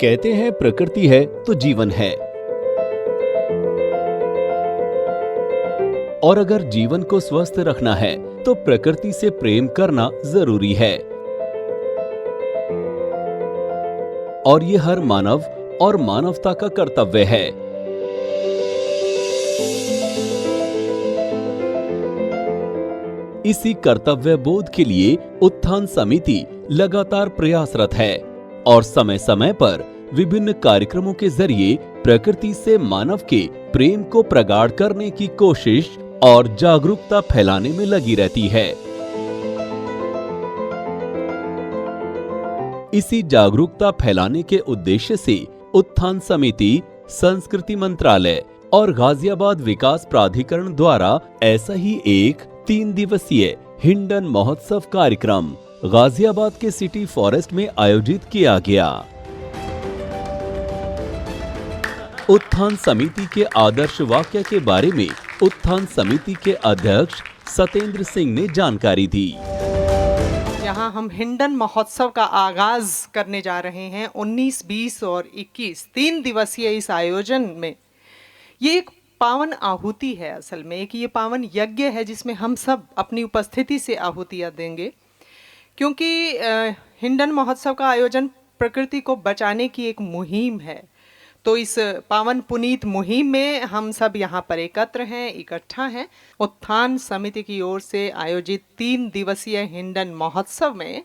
कहते हैं प्रकृति है तो जीवन है, और अगर जीवन को स्वस्थ रखना है तो प्रकृति से प्रेम करना जरूरी है। और ये हर मानव और मानवता का कर्तव्य है। इसी कर्तव्य बोध के लिए उत्थान समिति लगातार प्रयासरत है और समय समय पर विभिन्न कार्यक्रमों के जरिए प्रकृति से मानव के प्रेम को प्रगाढ़ करने की कोशिश और जागरूकता फैलाने में लगी रहती है। इसी जागरूकता फैलाने के उद्देश्य से उत्थान समिति, संस्कृति मंत्रालय और गाजियाबाद विकास प्राधिकरण द्वारा ऐसा ही एक 3 दिवसीय हिंडन महोत्सव कार्यक्रम गाजियाबाद के सिटी फॉरेस्ट में आयोजित किया गया। उत्थान समिति के आदर्श वाक्य के बारे में उत्थान समिति के अध्यक्ष सतेंद्र सिंह ने जानकारी दी। यहाँ हम हिंडन महोत्सव का आगाज करने जा रहे हैं। 19, 20 और 21 3 दिवसीय इस आयोजन में ये एक पावन आहुति है। असल में एक ये पावन यज्ञ है जिसमें हम सब अपनी उपस्थिति से आहुतियाँ देंगे, क्योंकि हिंडन महोत्सव का आयोजन प्रकृति को बचाने की एक मुहिम है। तो इस पावन पुनीत मुहिम में हम सब यहाँ पर एकत्र हैं, इकट्ठा हैं। उत्थान समिति की ओर से आयोजित 3 दिवसीय हिंडन महोत्सव में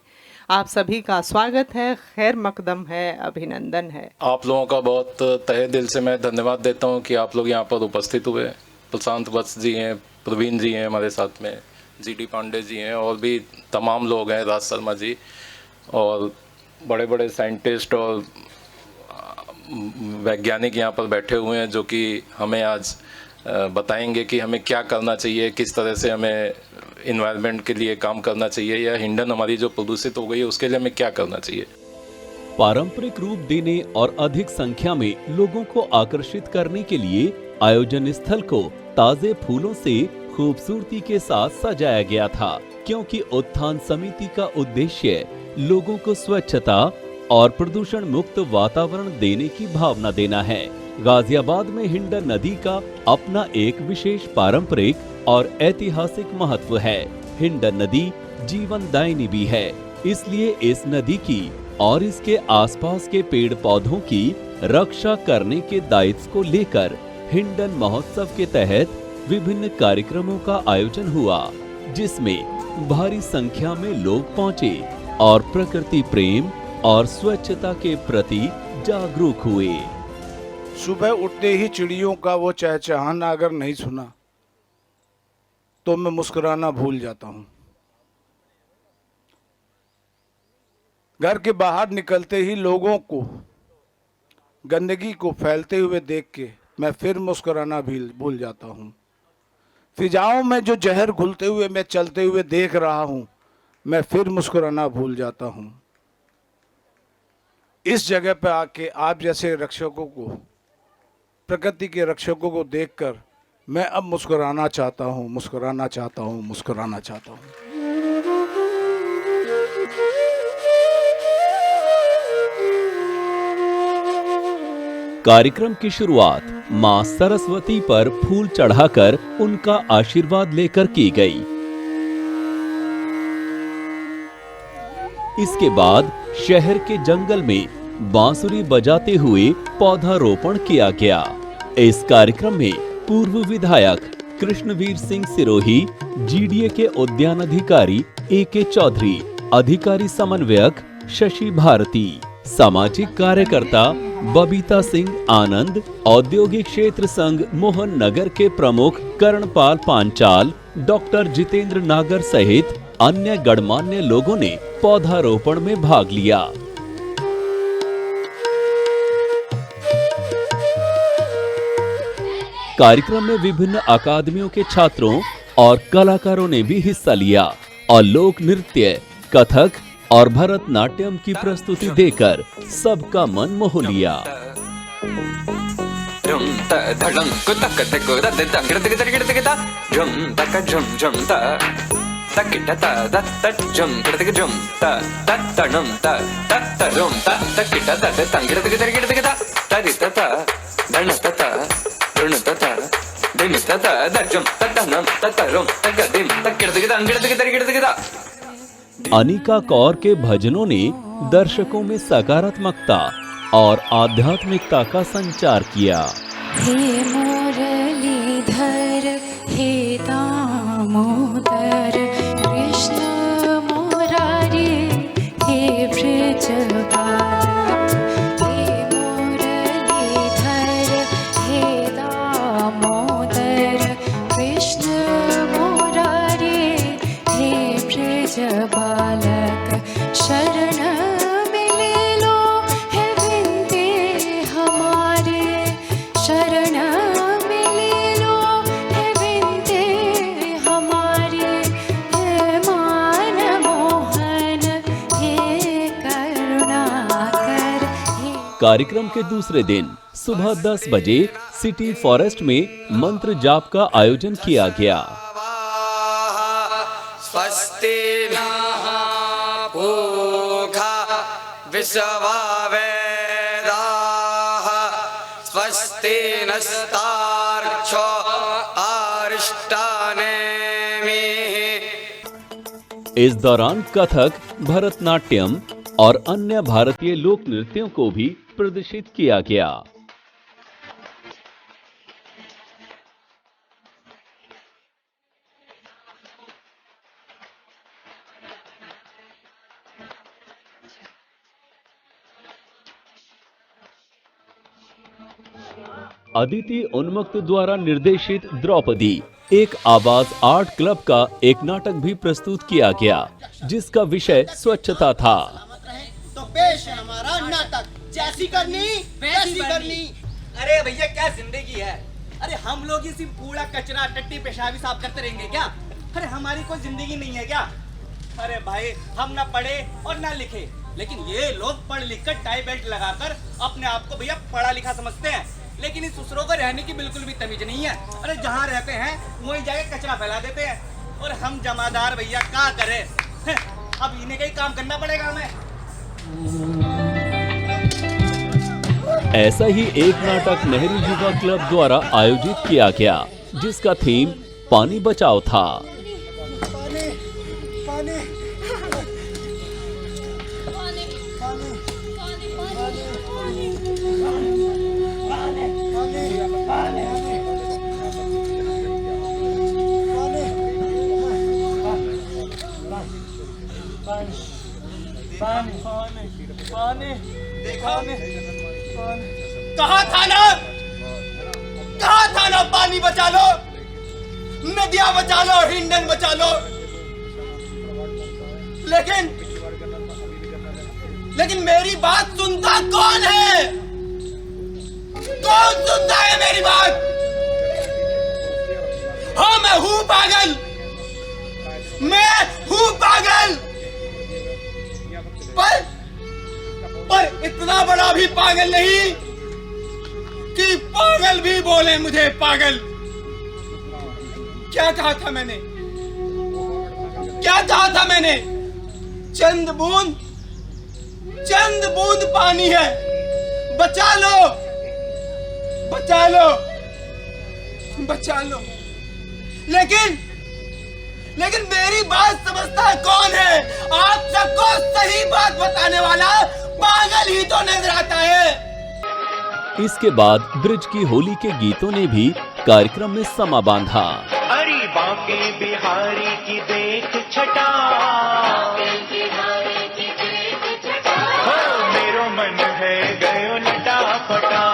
आप सभी का स्वागत है, खैर मकदम है, अभिनंदन है। आप लोगों का बहुत तहे दिल से मैं धन्यवाद देता हूँ कि आप लोग यहाँ पर उपस्थित हुए। प्रशांत वत्स जी हैं, प्रवीण जी हैं हमारे साथ में, जीडी पांडे जी हैं और भी तमाम लोग हैं, राज शर्मा जी, और बड़े बड़े साइंटिस्ट और वैज्ञानिक यहाँ पर बैठे हुए हैं जो कि हमें आज बताएंगे कि हमें क्या करना चाहिए, किस तरह से हमें इन्वायरमेंट के लिए काम करना चाहिए, या हिंडन हमारी जो प्रदूषित हो गई है उसके लिए हमें क्या करना चाहिए। पारंपरिक रूप देने और अधिक संख्या में लोगों को आकर्षित करने के लिए आयोजन स्थल को ताजे फूलों से खूबसूरती के साथ सजाया गया था, क्योंकि उत्थान समिति का उद्देश्य लोगों को स्वच्छता और प्रदूषण मुक्त वातावरण देने की भावना देना है। गाजियाबाद में हिंडन नदी का अपना एक विशेष पारंपरिक और ऐतिहासिक महत्व है। हिंडन नदी जीवनदायिनी भी है, इसलिए इस नदी की और इसके आसपास के पेड़ पौधों की रक्षा करने के दायित्व को लेकर हिंडन महोत्सव के तहत विभिन्न कार्यक्रमों का आयोजन हुआ, जिसमें भारी संख्या में लोग पहुंचे और प्रकृति प्रेम और स्वच्छता के प्रति जागरूक हुए। सुबह उठते ही चिड़ियों का वो चहचहाना अगर नहीं सुना तो मैं मुस्कुराना भूल जाता हूँ। घर के बाहर निकलते ही लोगों को गंदगी को फैलते हुए देख के मैं फिर मुस्कुराना भी भूल जाता हूँ। फिजाओं में जो जहर घुलते हुए मैं चलते हुए देख रहा हूँ, मैं फिर मुस्कुराना भूल जाता हूँ। इस जगह पर आके आप जैसे रक्षकों को, प्रकृति के रक्षकों को देखकर मैं अब मुस्कुराना चाहता हूँ, मुस्कुराना चाहता हूँ, मुस्कुराना चाहता हूँ। कार्यक्रम की शुरुआत मां सरस्वती पर फूल चढ़ाकर उनका आशीर्वाद लेकर की गई। इसके बाद शहर के जंगल में बांसुरी बजाते हुए पौधारोपण किया गया। इस कार्यक्रम में पूर्व विधायक कृष्णवीर सिंह सिरोही, जीडीए के उद्यान अधिकारी AK चौधरी, अधिकारी समन्वयक शशि भारती, सामाजिक कार्यकर्ता बबीता सिंह आनंद, औद्योगिक क्षेत्र संघ मोहन नगर के प्रमुख कर्णपाल पांचाल, डॉक्टर जितेंद्र नागर सहित अन्य गणमान्य लोगों ने पौधारोपण में भाग लिया। कार्यक्रम में विभिन्न अकादमियों के छात्रों और कलाकारों ने भी हिस्सा लिया और लोक नृत्य, कथक और भरतनाट्यम की प्रस्तुति देकर सबका मन मोह लिया। तकिट त दत्त जुम तड़तक जुम त तत्तणुम त तत्तरुम त तकिट त तंगिड़ तक तरिगिड़ तक तरित त धन तत ऋण तत दिम तत दजुम तत्तनम तत्तरुम तगदिम तकिड़ तक तंगिड़ तक तरिगिड़ तक। अनिका कौर के भजनों ने दर्शकों में सकारात्मकता और आध्यात्मिकता का संचार किया। हे मुरलीधर हे दामोदर कृष्ण मुरारी हे ब्रजबालक। हे मुरलीधर हे दामोदर कृष्ण मुरारी हे ब्रजबालक। शरण मिले लो है विनती हमारे, शरण मिले लो है विनती हमारी। हे मान मोहन हे करुणाकर हे। कार्यक्रम के दूसरे दिन सुबह 10 बजे सिटी फॉरेस्ट में मंत्र जाप का आयोजन किया गया। स्वस्ति नः पूषा विश्ववेदाः स्वस्ति नस्तार्क्ष्यो अरिष्टानेमिः। इस दौरान कथक, भरतनाट्यम और अन्य भारतीय लोक नृत्यों को भी प्रदर्शित किया गया। अदिति उन्मुक्त द्वारा निर्देशित द्रौपदी एक आवाज आर्ट क्लब का एक नाटक भी प्रस्तुत किया गया, जिसका विषय स्वच्छता था। तो पेश है हमारा नाटक जैसी करनी वैसी करनी। अरे भैया क्या जिंदगी है, अरे हम लोग ही सिर्फ कूड़ा कचरा टट्टी पेशाबी साफ करते रहेंगे क्या? अरे हमारी कोई जिंदगी नहीं है क्या? अरे भाई हम ना पढ़े और ना लिखे, लेकिन ये लोग पढ़ लिख कर टाई बेल्ट लगाकर अपने आप को भैया पढ़ा लिखा समझते हैं, लेकिन इस दूसरों को रहने की बिल्कुल भी तमीज नहीं है। अरे जहाँ रहते हैं वहीं जाके कचरा फैला देते हैं, और हम जमादार भैया क्या करें? अब इन्हें का ही काम करना पड़ेगा हमें। ऐसा ही एक नाटक नेहरू युवा क्लब द्वारा आयोजित किया गया, जिसका थीम पानी बचाओ था। कहा था ना पानी बचा लो, नदियां बचा लो, हिंडन बचा लो, लेकिन मेरी बात सुनता कौन है? कौन सुनता है मेरी बात? हाँ मैं हूं पागल, मैं हूं पागल, पर इतना बड़ा भी पागल नहीं कि पागल भी बोले मुझे पागल। क्या कहा था मैंने? क्या कहा था मैंने? चंद बूंद पानी है, बचा लो, बचा लो, बचा लो। लेकिन मेरी बात समझता कौन है? आप सबको सही बात बताने वाला पागल ही तो नजर आता है। इसके बाद ब्रिज की होली के गीतों ने भी कार्यक्रम में समा बांधा। अरे बांके बिहारी की देख छटा, हो मेरो मन है गयो लटा फटा।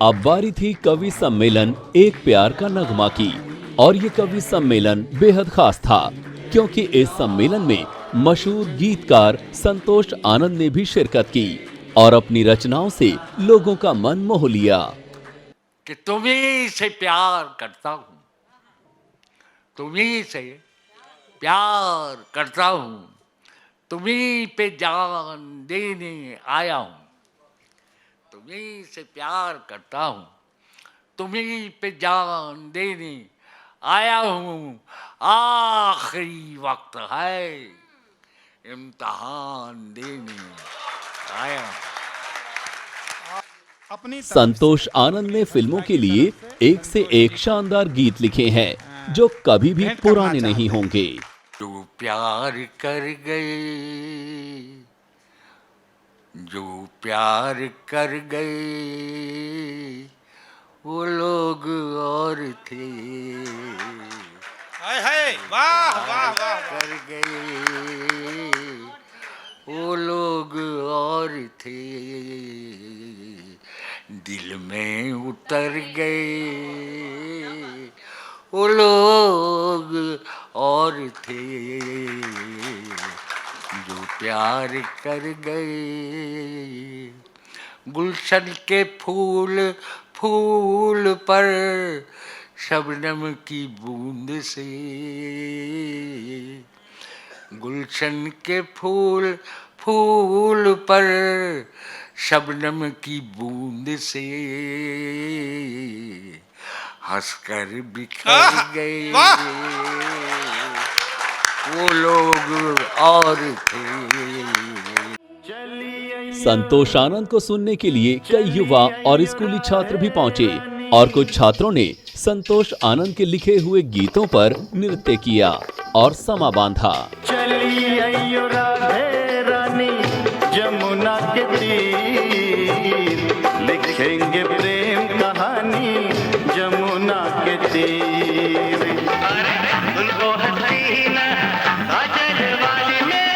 अब बारी थी कवि सम्मेलन एक प्यार का नगमा की। और ये कवि सम्मेलन बेहद खास था क्योंकि इस सम्मेलन में मशहूर गीतकार संतोष आनंद ने भी शिरकत की और अपनी रचनाओं से लोगों का मन मोह लिया। कि तुम्ही से प्यार करता हूँ, तुम्ही से प्यार करता हूँ, तुम्ही पे जान देने आया हूँ, तुम्ही से प्यार करता हूँ, तुम्ही पे जान देने आया हूँ, आखिरी वक्त है इम्तिहान देने आया हूँ। संतोष आनंद ने फिल्मों के लिए एक से एक शानदार गीत लिखे हैं जो कभी भी पुराने नहीं होंगे। जो प्यार कर गए, जो प्यार कर गए वो लोग और थे, वाह वाह वाह, कर गए वो लोग और थे, दिल में उतर गए वो लोग और थे, जो प्यार कर गए। गुलशन के फूल फूल पर शबनम की बूंद से, गुलशन के फूल फूल पर शबनम की बूंद से हंसकर बिखर गए वो लोग और थे। संतोष आनंद को सुनने के लिए कई युवा और स्कूली छात्र भी पहुंचे और कुछ छात्रों ने संतोष आनंद के लिखे हुए गीतों पर नृत्य किया और समा बांधा। चलिए राधे रानी जमुना के तीर, लिखेंगे प्रेम कहानी जमुना के तीर। अरे उनको हसीना काजल वाली में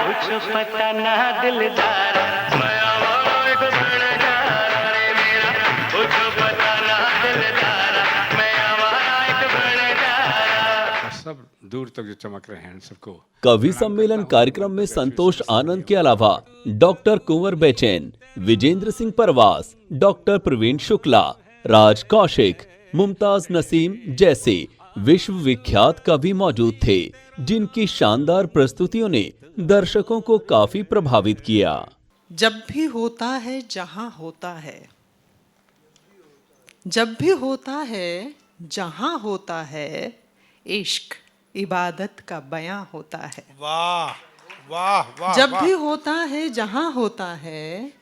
कुछ पता ना दिलदार, मैं आवारा एक बड़गार रे मेरा, कुछ पता ना दिलदार, मैं आवारा एक बड़गार। सब दूर तक जो चमक रहे हैं सबको। कवि सम्मेलन कार्यक्रम में संतोष आनंद के अलावा डॉक्टर कुंवर बेचैन, विजेंद्र सिंह परवास, डॉक्टर प्रवीण शुक्ला, राज कौशिक, मुमताज नसीम जैसे विश्व विख्यात कवि मौजूद थे जिनकी शानदार प्रस्तुतियों ने दर्शकों को काफी प्रभावित किया। जब भी होता है जहां होता है, जब भी होता है जहां होता है, इश्क इबादत का बयां होता है। वाह वाह वाह। जब भी होता है जहां होता है,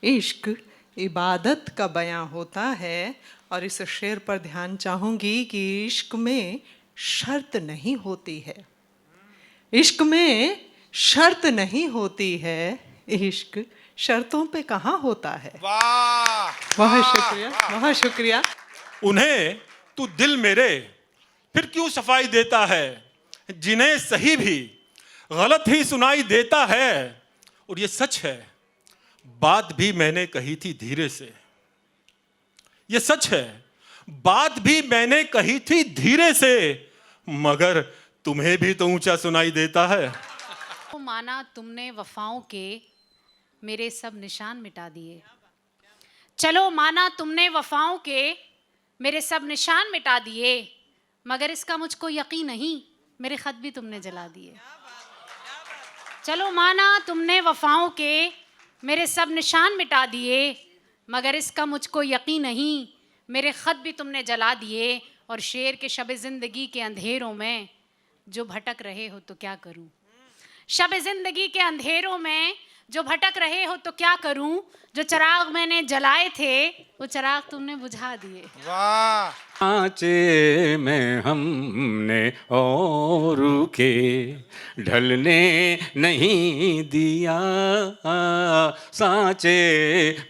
इश्क इबादत का बयां होता है। और इस शेर पर ध्यान चाहूंगी कि इश्क में शर्त नहीं होती है, इश्क में शर्त नहीं होती है, इश्क शर्तों पे कहाँ होता है। वाह बहुत शुक्रिया, बहुत शुक्रिया। उन्हें तू दिल मेरे फिर क्यों सफाई देता है, जिन्हें सही भी गलत ही सुनाई देता है। और ये सच है, बात भी मैंने कही थी धीरे से, ये सच है, बात भी मैंने कही थी धीरे से, मगर तुम्हें भी तो ऊंचा सुनाई देता है। माना तुमने वफाओं के मेरे सब निशान मिटा दिए, चलो माना तुमने वफाओं के मेरे सब निशान मिटा दिए, मगर इसका मुझको यकीन नहीं मेरे खत भी तुमने जला दिए। चलो माना तुमने वफाओं के मेरे सब निशान मिटा दिए, मगर इसका मुझको यकीन नहीं मेरे खत भी तुमने जला दिए। और शेर के शब ज़िंदगी के अंधेरों में जो भटक रहे हो तो क्या करूं, शब ज़िंदगी के अंधेरों में जो भटक रहे हो तो क्या करूं, जो चिराग मैंने जलाए थे वो चिराग तुमने बुझा दिए। वाह। सांचे में हमने और के ढलने नहीं दिया, सांचे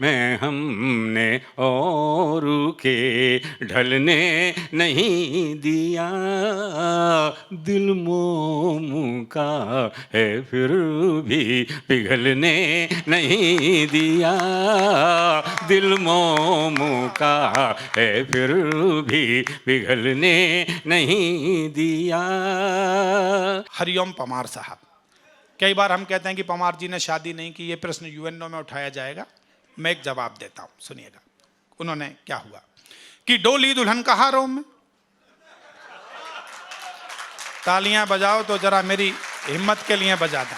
में हमने और के ढलने नहीं दिया, दिल मोम का है फिर भी पिघलने नहीं दिया, दिल मोम का है फिर भी पिघलने नहीं दिया। हरिओम पमार साहब, कई बार हम कहते हैं कि पमार जी ने शादी नहीं की, ये प्रश्न यूएनओ में उठाया जाएगा, मैं एक जवाब देता हूं, सुनिएगा। उन्होंने क्या हुआ कि डोली दुल्हन का हारों में, तालियां बजाओ तो जरा मेरी हिम्मत के लिए बजा दें,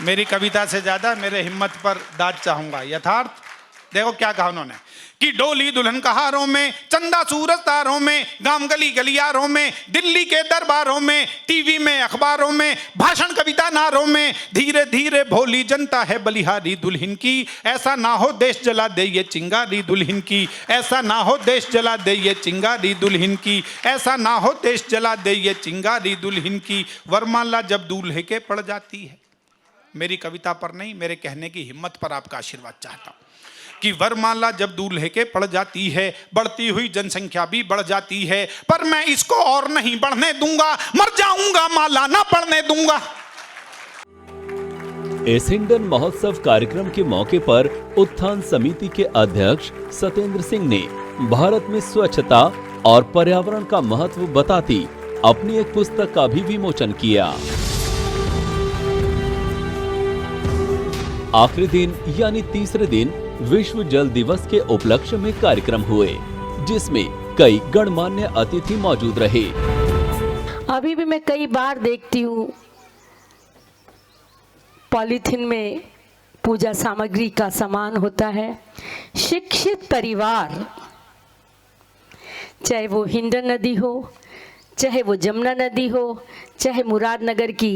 मेरी कविता से ज्यादा मेरे हिम्मत पर दाद चाहूंगा। यथार्थ देखो क्या कहा उन्होंने कि डोली दुल्हन कहारों में, चंदा सूरज तारों में, गांव गली गलियारों में, दिल्ली के दरबारों में, टीवी में अखबारों में, भाषण कविता नारों में, धीरे धीरे भोली जनता है बलिहारी दुल्हन की, ऐसा ना हो देश जला दे ये चिंगारी दुल्हन की, ऐसा ना हो देश जला दे ये चिंगारी दुल्हन की, ऐसा ना हो देश जला दे ये चिंगारी दुल्हन की। वरमाला जब दूल्हे के पड़ जाती है, मेरी कविता पर नहीं, मेरे कहने की हिम्मत पर आपका आशीर्वाद चाहता हूं कि वरमाला जब दूल्हे के पड़ जाती है, बढ़ती हुई जनसंख्या भी बढ़ जाती है, पर मैं इसको और नहीं बढ़ने दूंगा, मर जाऊंगा माला ना पड़ने दूंगा। इस हिंडन महोत्सव कार्यक्रम के मौके पर उत्थान समिति के अध्यक्ष सत्येंद्र सिंह ने भारत में स्वच्छता और पर्यावरण का महत्व बताती अपनी एक पुस्तक का भी विमोचन किया। आखिरी दिन यानी तीसरे दिन विश्व जल दिवस के उपलक्ष्य में कार्यक्रम हुए, जिसमें कई गणमान्य अतिथि मौजूद रहे। अभी भी मैं कई बार देखती हूँ पॉलीथीन में पूजा सामग्री का सामान होता है। शिक्षित परिवार, चाहे वो हिंडन नदी हो, चाहे वो जमुना नदी हो, चाहे मुरादनगर की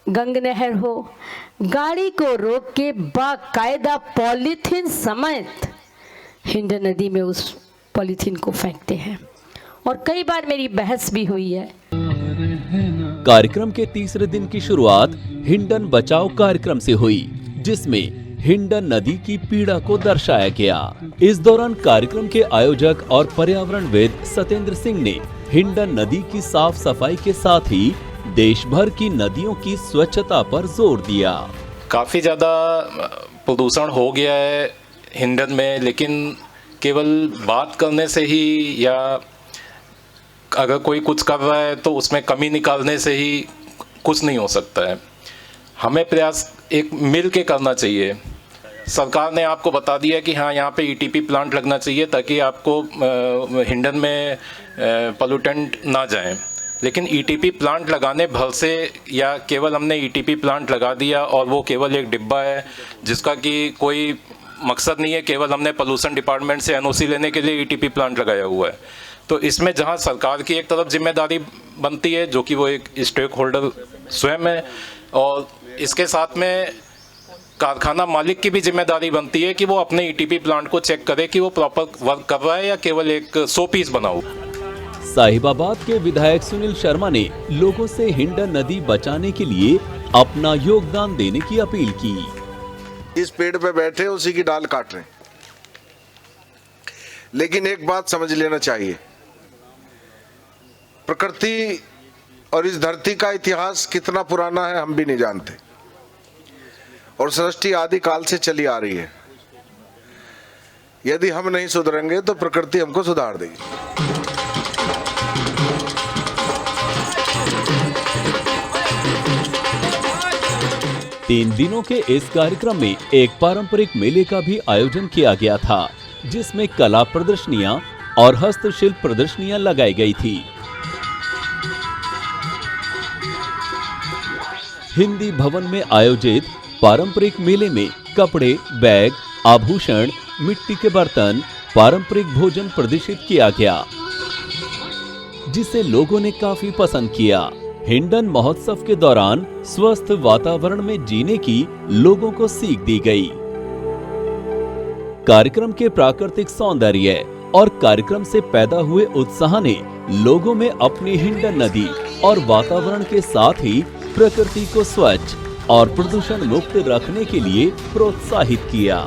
गंग नहर हो, गाड़ी को रोक के बाकायदा पॉलीथीन समेत हिंडन नदी में उस पॉलीथीन को फेंकते हैं, और कई बार मेरी बहस भी हुई है। कार्यक्रम के तीसरे दिन की शुरुआत हिंडन बचाओ कार्यक्रम से हुई, जिसमें हिंडन नदी की पीड़ा को दर्शाया गया। इस दौरान कार्यक्रम के आयोजक और पर्यावरणविद सत्येंद्र सिंह ने हिंडन नदी की साफ सफाई के साथ ही देश भर की नदियों की स्वच्छता पर जोर दिया। काफ़ी ज़्यादा प्रदूषण हो गया है हिंडन में, लेकिन केवल बात करने से ही या अगर कोई कुछ कर रहा है तो उसमें कमी निकालने से ही कुछ नहीं हो सकता है। हमें प्रयास एक मिल के करना चाहिए। सरकार ने आपको बता दिया कि हाँ यहाँ पे ईटीपी प्लांट लगना चाहिए ताकि आपको हिंडन में पोल्यूटेंट ना जाएं, लेकिन ईटीपी प्लांट लगाने भर से या केवल हमने ईटीपी प्लांट लगा दिया और वो केवल एक डिब्बा है जिसका कि कोई मकसद नहीं है, केवल हमने पोल्यूशन डिपार्टमेंट से एनओसी लेने के लिए ईटीपी प्लांट लगाया हुआ है। तो इसमें जहां सरकार की एक तरफ जिम्मेदारी बनती है जो कि वो एक स्टेक होल्डर स्वयं है, और इसके साथ में कारखाना मालिक की भी जिम्मेदारी बनती है कि वो अपने ईटीपी प्लांट को चेक करे कि वो प्रॉपर वर्क कर रहा है या केवल एक 100 पीस बना हुआ। साहिबाबाद के विधायक सुनील शर्मा ने लोगों से हिंडन नदी बचाने के लिए अपना योगदान देने की अपील की। इस पेड़ पे बैठे उसी की डाल काट रहे, लेकिन एक बात समझ लेना चाहिए, प्रकृति और इस धरती का इतिहास कितना पुराना है हम भी नहीं जानते, और सृष्टि आदि काल से चली आ रही है। यदि हम नहीं सुधरेंगे तो प्रकृति हमको सुधार देगी। 3 दिनों के इस कार्यक्रम में एक पारंपरिक मेले का भी आयोजन किया गया था, जिसमें कला प्रदर्शनियां और हस्तशिल्प प्रदर्शनियां लगाई गई थी। हिंदी भवन में आयोजित पारंपरिक मेले में कपड़े, बैग, आभूषण, मिट्टी के बर्तन, पारंपरिक भोजन प्रदर्शित किया गया, जिसे लोगों ने काफी पसंद किया। हिंडन महोत्सव के दौरान स्वस्थ वातावरण में जीने की लोगों को सीख दी गई। कार्यक्रम के प्राकृतिक सौंदर्य और कार्यक्रम से पैदा हुए उत्साह ने लोगों में अपनी हिंडन नदी और वातावरण के साथ ही प्रकृति को स्वच्छ और प्रदूषण मुक्त रखने के लिए प्रोत्साहित किया।